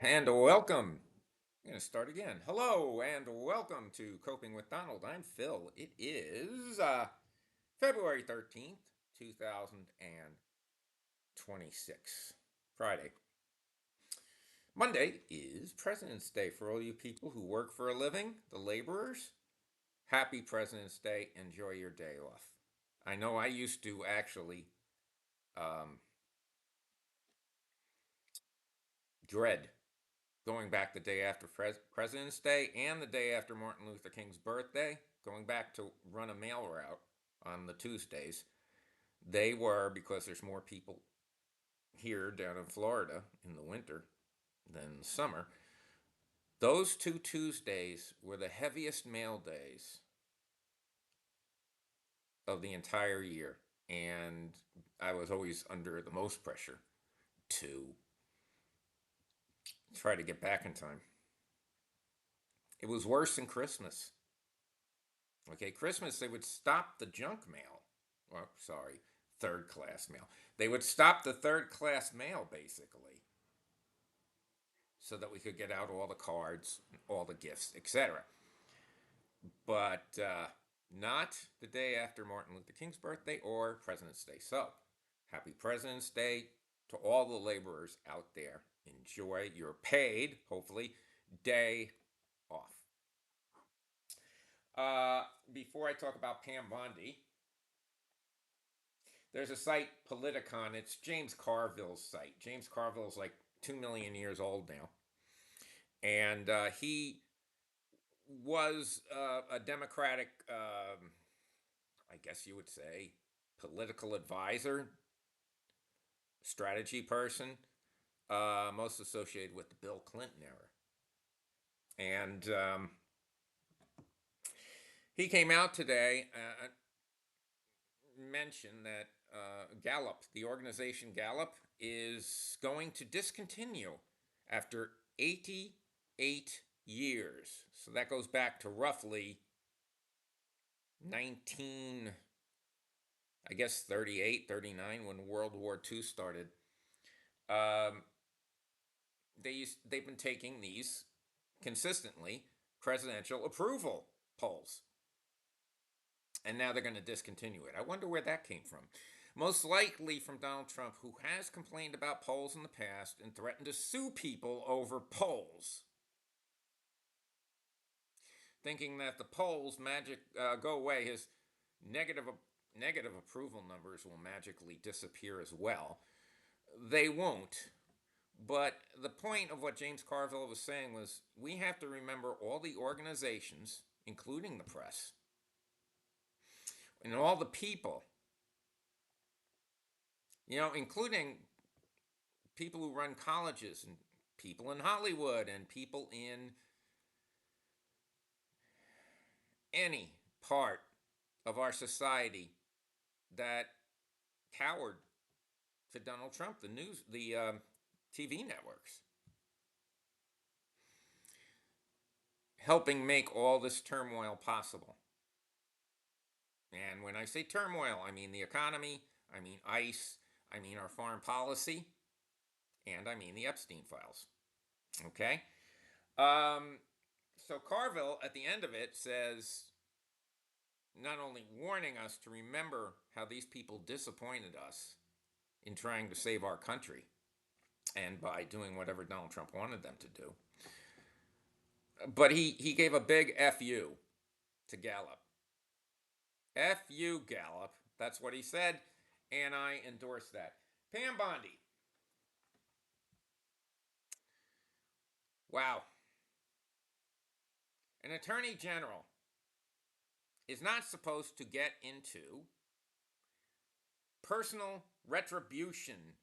And welcome. I'm going to start again. Hello and welcome to Coping with Donald. I'm Phil. It is February 13th, 2026, Friday. Monday is President's Day for all you people who work for a living, the laborers. Happy President's Day. Enjoy your day off. I know I used to actually um, dread going back the day after President's Day and the day after Martin Luther King's birthday, going back to run a mail route on the Tuesdays. They were, because there's more people here down in Florida in the winter than the summer, those two Tuesdays were the heaviest mail days of the entire year. And I was always under the most pressure to try to get back in time. It was worse than Christmas. Okay, Christmas, they would stop the junk mail. Well, sorry, third class mail. They would stop the third class mail, basically, so that we could get out all the cards, all the gifts, etc. But not the day after Martin Luther King's birthday or President's Day. So, happy President's Day to all the laborers out there. Enjoy your paid, hopefully, day off. Before I talk about Pam Bondi, there's a site, Politicon. It's James Carville's site. James Carville's like 2 million years old now. And he was a Democratic, I guess you would say, political advisor, strategy person, most associated with the Bill Clinton era. And he came out today, mentioned that Gallup, the organization Gallup, is going to discontinue after 88 years. So that goes back to roughly 19, I guess 38, 39, when World War II started. Um, they've been taking these consistently presidential approval polls, and now they're going to discontinue it. I wonder where that came from. Most likely from Donald Trump, who has complained about polls in the past and threatened to sue people over polls, thinking that the polls magic go away. His negative negative approval numbers will magically disappear as well. They won't. But the point of what James Carville was saying was we have to remember all the organizations, including the press, and all the people, including people who run colleges and people in Hollywood and people in any part of our society that cowered to Donald Trump, the TV networks, helping make all this turmoil possible. And when I say turmoil, I mean the economy, I mean ICE, I mean our foreign policy, and I mean the Epstein files. Okay? Um, so Carville, at the end of it, says not only warning us to remember how these people disappointed us in trying to save our country and by doing whatever Donald Trump wanted them to do, but he gave a big FU to Gallup. FU Gallup. That's what he said, and I endorse that. Pam Bondi. Wow. An attorney general is not supposed to get into personal retribution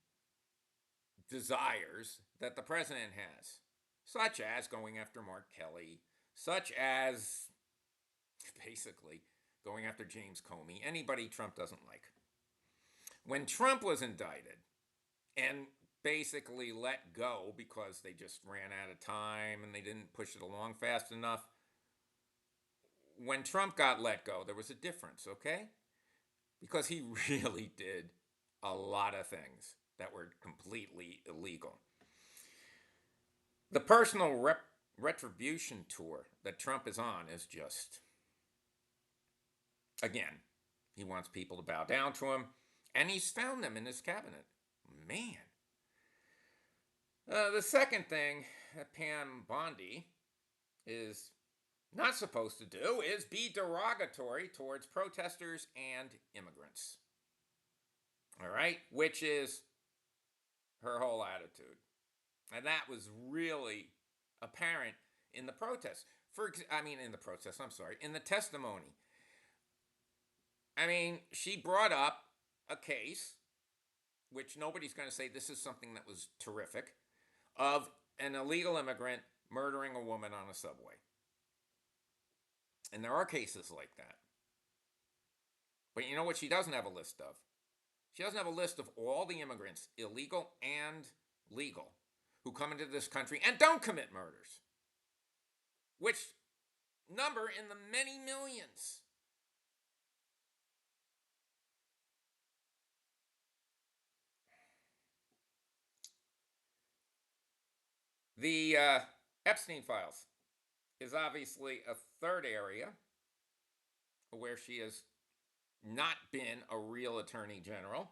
desires that the president has, such as going after Mark Kelly, such as basically going after James Comey, anybody Trump doesn't like. When Trump was indicted and basically let go because they just ran out of time and they didn't push it along fast enough, when Trump got let go, there was a difference, okay? Because he really did a lot of things that were completely illegal. The personal retribution tour that Trump is on is just, again, he wants people to bow down to him, and he's found them in his cabinet. Man. The second thing that Pam Bondi is not supposed to do is be derogatory towards protesters and immigrants. All right? Which is her whole attitude. And that was really apparent in the protest. In the protest, I'm sorry, in the testimony. I mean, she brought up a case, which nobody's going to say this is something that was terrific, of an illegal immigrant murdering a woman on a subway. And there are cases like that. But you know what she doesn't have a list of? She doesn't have a list of all the immigrants, illegal and legal, who come into this country and don't commit murders, which number in the many millions. The Epstein files is obviously a third area where she has not been a real attorney general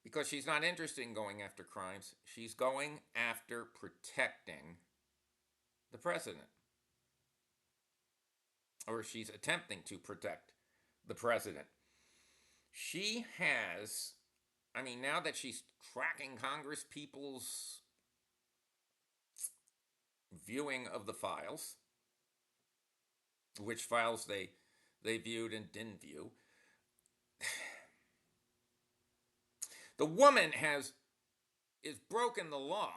because she's not interested in going after crimes. She's going after protecting the president, or she's attempting to protect the president. She has, now that she's tracking Congress people's viewing of the files, which files they viewed and didn't view, the woman is broken the law.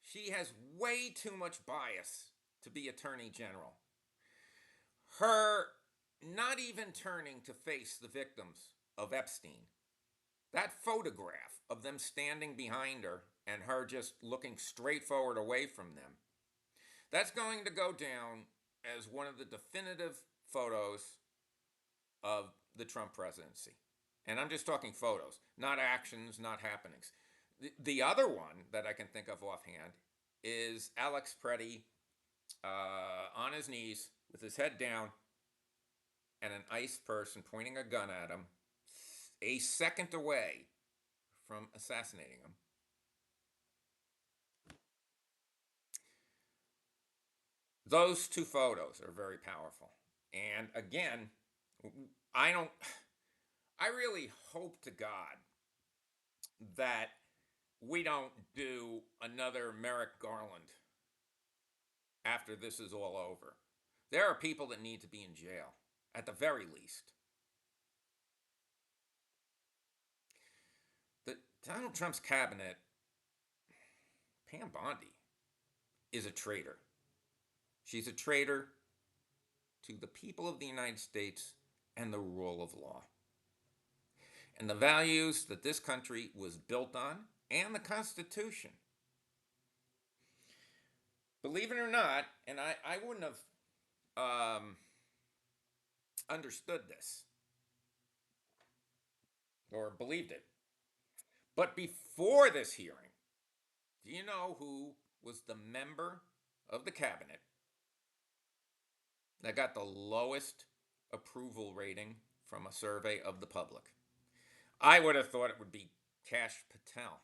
She has way too much bias to be attorney general. Her not even turning to face the victims of Epstein, that photograph of them standing behind her and her just looking straight forward away from them, that's going to go down as one of the definitive photos of the Trump presidency. And I'm just talking photos, not actions, not happenings. The other one that I can think of offhand is Alex Preddy on his knees with his head down and an ICE person pointing a gun at him a second away from assassinating him. Those two photos are very powerful. And again, I really hope to God that we don't do another Merrick Garland after this is all over. There are people that need to be in jail, at the very least. The Donald Trump's cabinet, Pam Bondi, is a traitor. She's a traitor to the people of the United States and the rule of law, and the values that this country was built on, and the Constitution. Believe it or not, and I wouldn't have understood this or believed it, but before this hearing, do you know who was the member of the cabinet that got the lowest approval rating from a survey of the public? I would have thought it would be Kash Patel.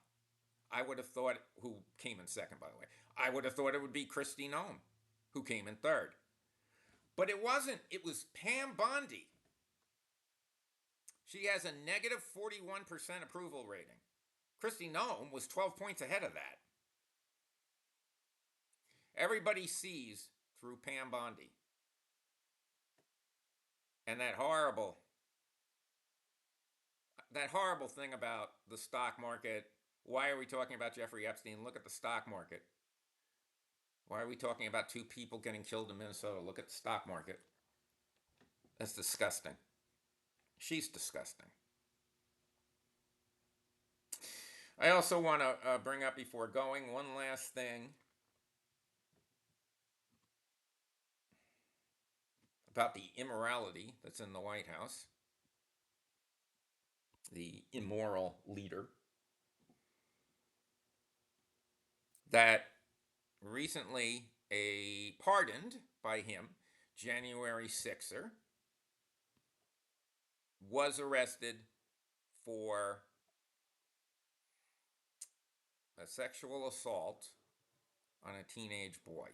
I would have thought, who came in second, by the way. I would have thought it would be Kristi Noem, who came in third. But it wasn't. It was Pam Bondi. She has a negative 41% approval rating. Kristi Noem was 12 points ahead of that. Everybody sees through Pam Bondi. And that horrible thing about the stock market. Why are we talking about Jeffrey Epstein? Look at the stock market. Why are we talking about two people getting killed in Minnesota? Look at the stock market. That's disgusting. She's disgusting. I also want to bring up, before going, one last thing about the immorality that's in the White House. The immoral leader. that recently a pardoned by him January 6er was arrested for a sexual assault on a teenage boy.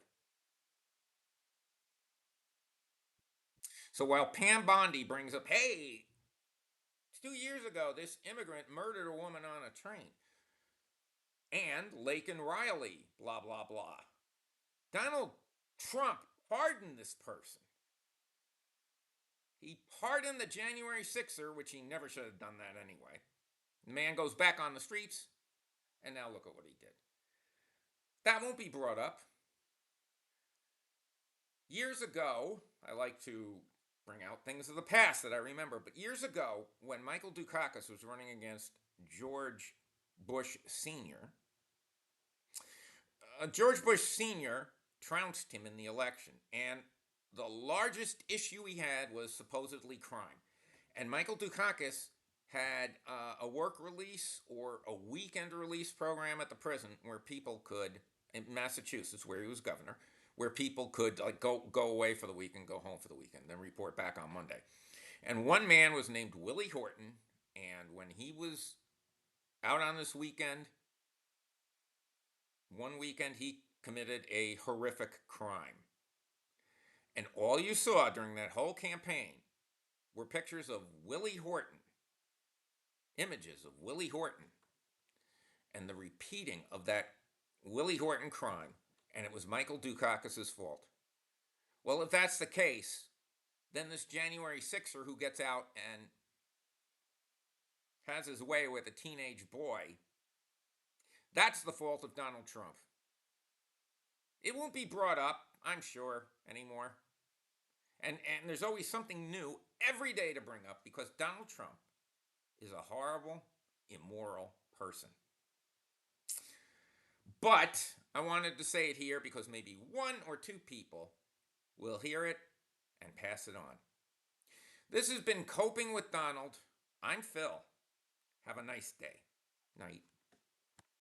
So while Pam Bondi brings up, hey, 2 years ago, this immigrant murdered a woman on a train, and Laken Riley, blah, blah, blah. Donald Trump pardoned this person. He pardoned the January 6er, which he never should have done that anyway. The man goes back on the streets, and now look at what he did. That won't be brought up. Years ago, I like to bring out things of the past that I remember, but years ago, when Michael Dukakis was running against George Bush Sr., George Bush Sr. trounced him in the election, and the largest issue he had was supposedly crime. And Michael Dukakis had a work release or a weekend release program at the prison where people could, in Massachusetts, where he was governor, where people could like go away for the weekend, go home for the weekend, then report back on Monday. And one man was named Willie Horton, and when he was out on this weekend, one weekend he committed a horrific crime. And all you saw during that whole campaign were pictures of Willie Horton, images of Willie Horton, and the repeating of that Willie Horton crime, and it was Michael Dukakis' fault. Well, if that's the case, then this January 6er who gets out and has his way with a teenage boy, that's the fault of Donald Trump. It won't be brought up, I'm sure, anymore. And there's always something new every day to bring up because Donald Trump is a horrible, immoral person. But I wanted to say it here because maybe one or two people will hear it and pass it on. This has been Coping with Donald. I'm Phil. Have a nice day. Night.